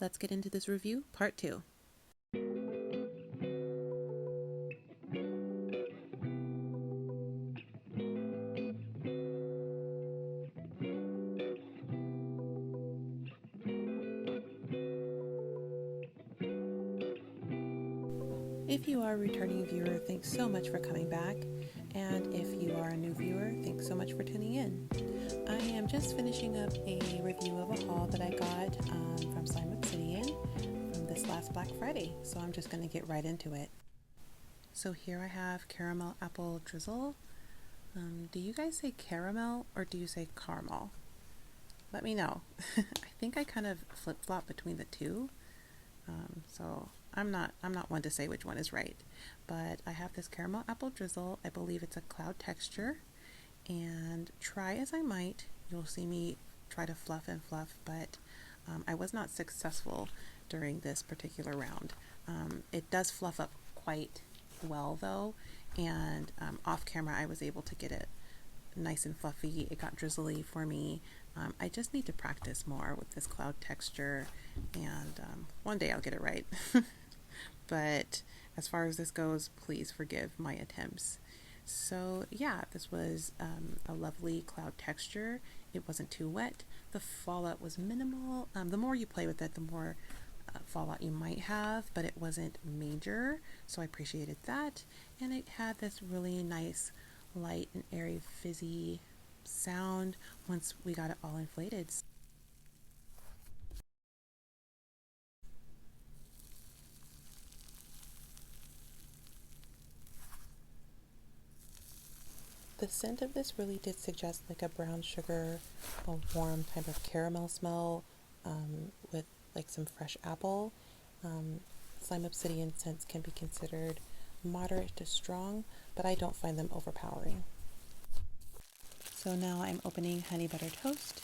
let's get into this review, part 2. If you are a returning viewer, thanks so much for coming back. And if you are a new viewer, thanks so much for tuning in. I am just finishing up a review of a haul that I got from Slyme Obsidian from this last Black Friday. So I'm just going to get right into it. So here I have caramel apple drizzle. Do you guys say caramel or do you say caramel? Let me know. I think I kind of flip-flop between the two. So I'm not one to say which one is right, but I have this caramel apple drizzle. I believe it's a cloud texture, and try as I might, you'll see me try to fluff, but I was not successful during this particular round. It does fluff up quite well though, and off camera I was able to get it nice and fluffy. It got drizzly for me. I just need to practice more with this cloud texture, and one day I'll get it right. But as far as this goes, please forgive my attempts. So yeah, this was a lovely cloud texture. It wasn't too wet. The fallout was minimal. The more you play with it, the more fallout you might have, but it wasn't major, so I appreciated that. And it had this really nice light and airy fizzy sound once we got it all inflated. The scent of this really did suggest like a brown sugar, a warm type of caramel smell with like some fresh apple. Slyme Obsidian scents can be considered moderate to strong, but I don't find them overpowering. So now I'm opening Honey Butter Toast.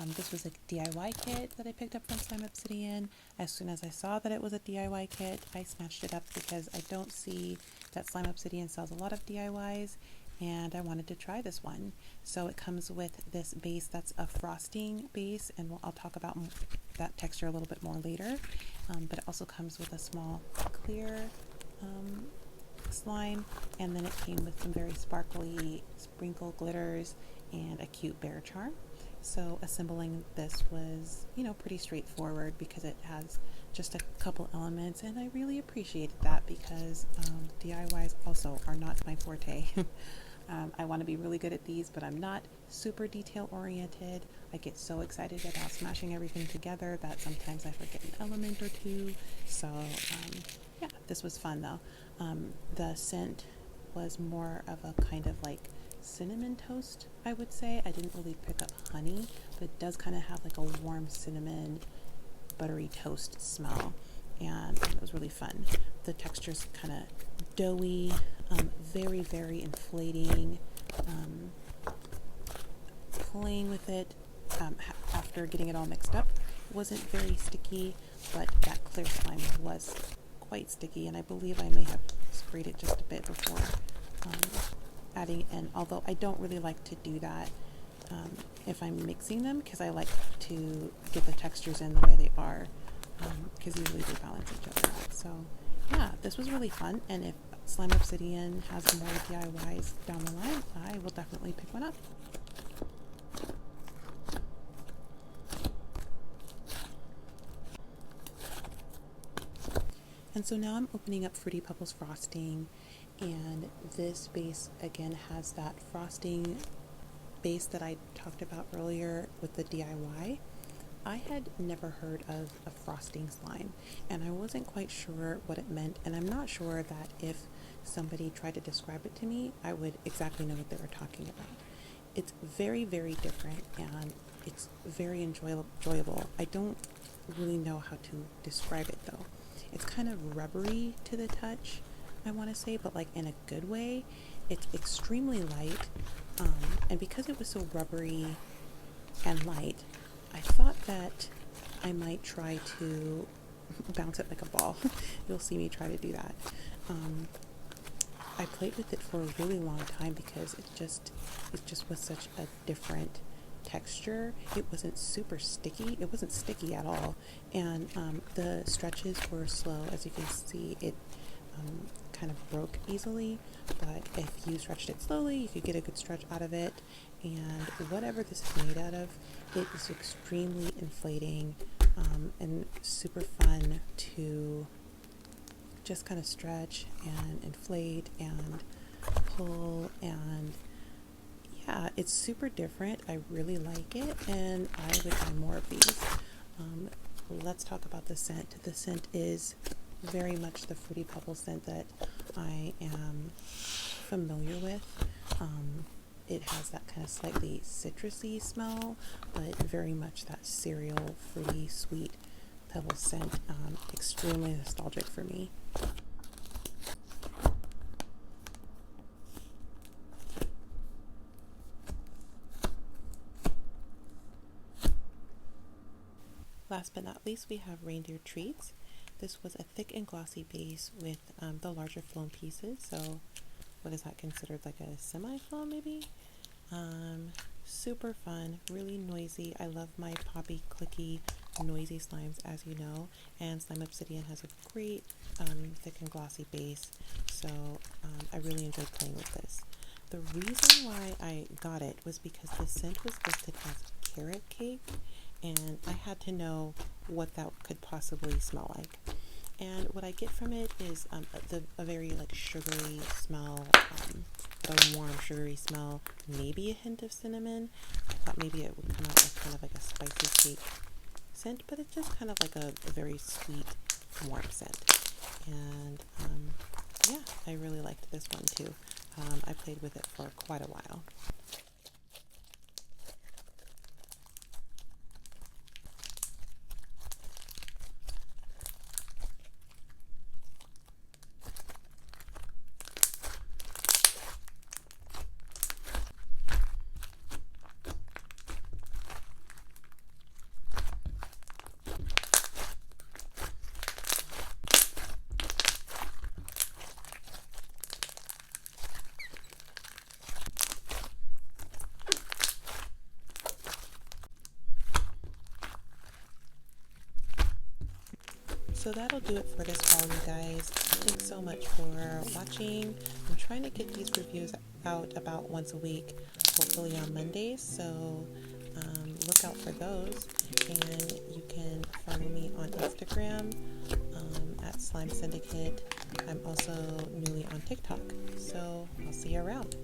This was a DIY kit that I picked up from Slyme Obsidian. As soon as I saw that it was a DIY kit, I snatched it up because I don't see that Slyme Obsidian sells a lot of DIYs, and I wanted to try this one. So it comes with this base that's a frosting base, and I'll talk about that texture a little bit more later. But it also comes with a small clear slime, and then it came with some very sparkly sprinkle glitters and a cute bear charm. So assembling this was, pretty straightforward because it has just a couple elements, and I really appreciated that because DIYs also are not my forte. I want to be really good at these, but I'm not super detail oriented. I get so excited about smashing everything together that sometimes I forget an element or two. So yeah, this was fun though. The scent was more of a kind of like cinnamon toast, I would say. I didn't really pick up honey, but it does kind of have like a warm cinnamon buttery toast smell, and it was really fun. The texture's kind of doughy, very, very inflating. Playing with it after getting it all mixed up wasn't very sticky, but that clear slime was quite sticky, and I believe I may have sprayed it just a bit before adding in, although I don't really like to do that if I'm mixing them, because I like to get the textures in the way they are, because usually they balance each other out. So yeah, this was really fun, and if Slyme Obsidian has more DIYs down the line, I will definitely pick one up. And so now I'm opening up Fruity Pebbles frosting, and this base again has that frosting base that I talked about earlier with the DIY. I had never heard of a frosting slime, and I wasn't quite sure what it meant, and I'm not sure that if somebody tried to describe it to me, I would exactly know what they were talking about. It's very, very different, and it's very enjoyable. I don't really know how to describe it though. It's kind of rubbery to the touch, I want to say, but like in a good way. It's extremely light, and because it was so rubbery and light, I thought that I might try to bounce it like a ball. You'll see me try to do that. I played with it for a really long time because it just was such a different texture. It wasn't super sticky. It wasn't sticky at all. And the stretches were slow. As you can see, it kind of broke easily. But if you stretched it slowly, you could get a good stretch out of it. And whatever this is made out of, it is extremely inflating and super fun to just kind of stretch and inflate and pull, and yeah, it's super different. I really like it, and I would buy more of these. Let's talk about the scent. The scent is very much the Fruity Pebble scent that I am familiar with. It has that kind of slightly citrusy smell, but very much that cereal, fruity, sweet pebble scent. Extremely nostalgic for me. Last but not least, we have Reindeer Treats. This was a thick and glossy base with the larger flown pieces. So what is that considered, like a semi-flown maybe? Super fun, really noisy. I love my poppy, clicky, noisy slimes, as you know. And Slyme Obsidian has a great thick and glossy base. So I really enjoyed playing with this. The reason why I got it was because the scent was listed as carrot cake, and I had to know what that could possibly smell like. And what I get from it is a very like sugary smell, a warm sugary smell, maybe a hint of cinnamon. I thought maybe it would come out with kind of like a spicy cake scent, but it's just kind of like a very sweet, warm scent. And yeah, I really liked this one too. I played with it for quite a while. So that'll do it for this haul, you guys. Thanks so much for watching. I'm trying to get these reviews out about once a week, hopefully on Mondays, so look out for those. And you can follow me on Instagram at Slyme Syndicate. I'm also newly on TikTok, so I'll see you around.